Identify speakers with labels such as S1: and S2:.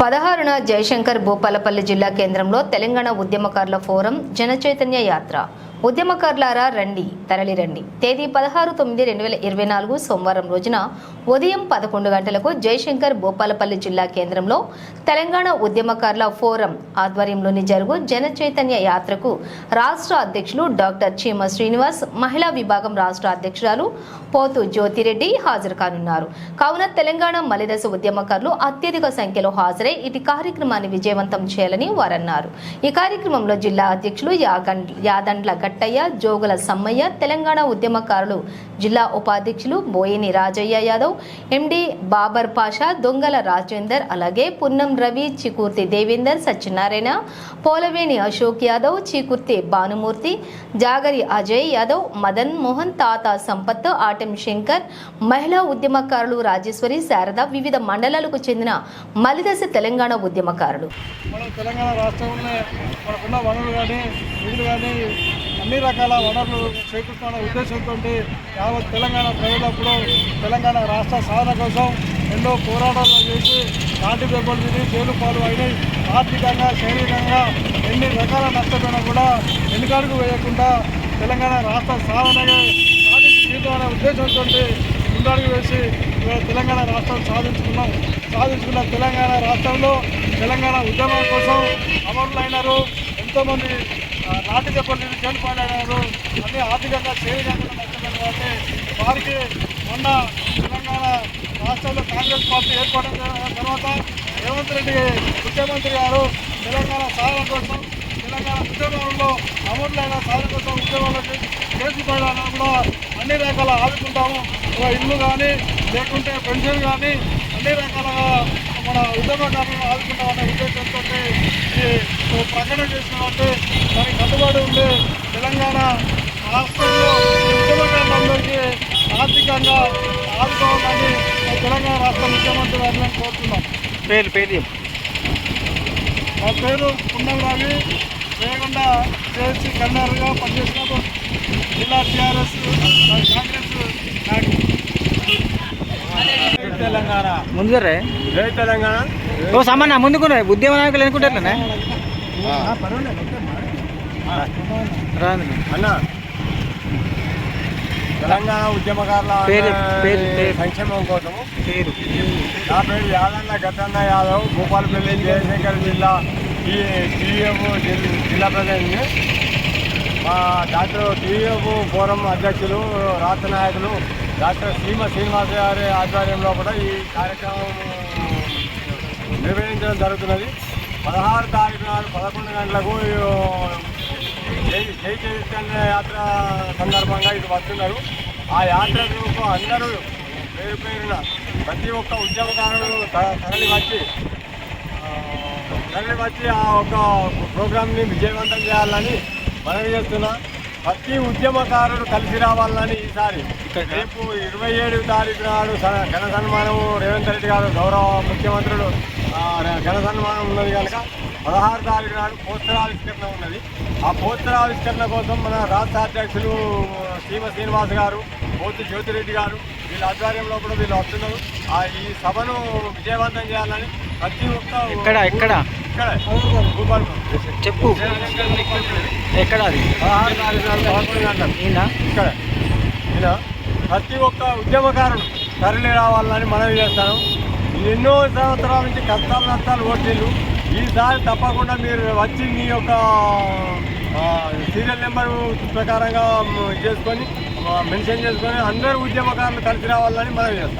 S1: 16న జయశంకర్ భూపాలపల్లి జిల్లా కేంద్రంలో తెలంగాణ ఉద్యమకారుల ఫోరం జనచైతన్య యాత్ర. ఉద్యమకారులారా రండి, తరలిరండి. తేదీ 16/9/2024 సోమవారం రోజున ఉదయం 11 గంటలకు జయశంకర్ భూపాలపల్లి జిల్లా కేంద్రంలో తెలంగాణ ఉద్యమకారుల ఫోరం ఆధ్వర్యంలోని జరుగు జనచైతన్య యాత్రకు రాష్ట్ర అధ్యక్షులు డాక్టర్ చీమ శ్రీనివాస్, మహిళా విభాగం రాష్ట్ర అధ్యక్షురాలు పోతు జ్యోతిరెడ్డి హాజరు కానున్నారు. కావున తెలంగాణ మలిదశ ఉద్యమకారులు అత్యధిక సంఖ్యలో హాజరై ఇటు కార్యక్రమాన్ని విజయవంతం చేయాలని వారన్నారు. ఈ కార్యక్రమంలో జిల్లా అధ్యక్షులు యాదండ్ల గట్టయ్య, జోగుల సమ్మయ్య, తెలంగాణ ఉద్యమకారులు జిల్లా ఉపాధ్యక్షులు బోయిని రాజయ్య యాదవ్, ఎండి బాబర్ పాషా, దొంగల రాజేందర్, అలాగే పున్నం రవి, చికుర్తి దేవేందర్, సత్యనారాయణ, పోలవేణి అశోక్ యాదవ్, చికుర్తి భానుమూర్తి, జాగరి అజయ్ యాదవ్, మదన్ మోహన్, తాత సంపత్, ఆటెం శంకర్, మహిళా ఉద్యమకారులు రాజేశ్వరి, శారద, వివిధ మండలాలకు చెందిన మలిదశ తెలంగాణ ఉద్యమకారులు.
S2: తెలంగాణ రాష్ట్రంలో మనకున్న వనరులు కానీ నిధులు కానీ అన్ని రకాల వనరులు చేకూర్చుకున్న ఉద్దేశంతో యావత్ తెలంగాణ ప్రజలప్పుడు తెలంగాణ రాష్ట్ర సాధన కోసం ఎన్నో పోరాటాలు చేసి నాటి దెబ్బలు తిని జైలు పాలు అయినాయి. ఆర్థికంగా, శారీరకంగా ఎన్ని రకాల నష్టపోయినా కూడా వెనుకడుగు వేయకుండా తెలంగాణ రాష్ట్ర సాధనగా సాధించి జీవితం అనే ఉద్దేశంతో ముందడుగు వేసి తెలంగాణ రాష్ట్రం సాధించుకున్న తెలంగాణ రాష్ట్రంలో తెలంగాణ ఉద్యమం కోసం అమరులైనారు. ఎంతోమంది నాటి దెబ్బలు జైలు పాలైనారు. అన్ని ఆర్థికంగా శారీరకంగా నష్టపోయిన వారిని వారికి మొన్న తెలంగాణ రాష్ట్రంలో కాంగ్రెస్ పార్టీ ఏర్పడిన తర్వాత రేవంత్ రెడ్డి ముఖ్యమంత్రి గారు తెలంగాణ సాధన కోసం, తెలంగాణ ఉద్యమంలో అమరులైన సాధన కోసం ఉద్యమంలో కేసు పడాలని కూడా అన్ని రకాల ఆదుకుంటాము. ఇల్లు కానీ లేకుంటే పెన్షన్ కానీ అన్ని రకాలుగా మన ఉద్యమకారులను ఆదుకుంటామనే ఉద్దేశంతో ఈ ప్రకటన చేసినట్టు దానికి కట్టుబడి ఉండి తెలంగాణ రాష్ట్రంలో ఉద్యమకారులందరికీ ఆర్థికంగా ఆదుకోవాలని తెలంగాణ రాష్ట్ర ముఖ్యమంత్రి గారిని కోరుతున్నాం. నా పేరు పున్నం రవి, రేగొండ జేఏసీ కన్వీనర్గా పనిచేసినప్పుడు జిల్లా టీఆర్ఎస్ కాంగ్రెస్ తెలంగాణ
S3: ముందురే
S2: జై తెలంగాణ.
S3: ఓ సామాన్య ముందుకునే ఉద్యమ నాయకులు అనుకుంటారులే
S2: అన్న. తెలంగాణ ఉద్యమకారుల సంక్షేమం కోసము నా పేరు యాదన్న గట్టన్న యాదవ్, భూపాలపల్లి జయశంకర్ జిల్లా టీఎఫ్ జిల్లా ప్రతినిధిని. మా డాక్టర్ టీఎఫ్ ఫోరం అధ్యక్షులు, రాష్ట్ర నాయకులు డాక్టర్ చీమ శ్రీనివాస్ గారి ఆధ్వర్యంలో కూడా ఈ కార్యక్రమం నిర్వహించడం జరుగుతున్నది. 16 తారీఖు నాడు 11 గంటలకు జై చైతన్య యాత్ర సందర్భంగా ఇది వస్తున్నారు. ఆ యాత్రకు అందరూ పేరున ప్రతి ఒక్క ఉద్యమకారులు తరలి వచ్చి ఆ ఒక ప్రోగ్రామ్ని విజయవంతం చేయాలని మనవి చేస్తున్నా. ప్రతి ఉద్యమకారుడు కలిసి రావాలని ఈసారి రేపు 27 తారీఖు నాడు ఘన సన్మానం రేవంత్ రెడ్డి గారు గౌరవ ముఖ్యమంత్రులు ఘన సన్మానం ఉన్నది కనుక 16 తారీఖు నాడు పోస్టర్ ఆవిష్కరణ ఉన్నది. ఆ పోస్టర్ ఆవిష్కరణ కోసం మన రాష్ట్ర అధ్యక్షులు చీమ శ్రీనివాస్ గారు, పోతు జ్యోతిరెడ్డి గారు వీళ్ళ ఆధ్వర్యంలో కూడా వీళ్ళు వస్తున్నారు. ఈ సభను విజయవంతం చేయాలని ప్రతి ఒక్క
S3: ఇక్కడ చెప్పు ఎక్కడ అది
S2: 16 తారీఖు నాడు 11 గంటలకు ఇక్కడ ప్రతి ఒక్క ఉద్యమకారుడు తరలి రావాలని మనవి చేస్తాను. ఎన్నో సంవత్సరాల నుంచి కష్టాలు నష్టాలు ఓటీలు. ఈసారి తప్పకుండా మీరు వచ్చి మీ యొక్క సీరియల్ నెంబర్ ప్రకారంగా చేసుకొని మెన్షన్ చేసుకొని అందరూ ఉద్యమకారులు కలిసి రావాలని మనవి చేస్తాను.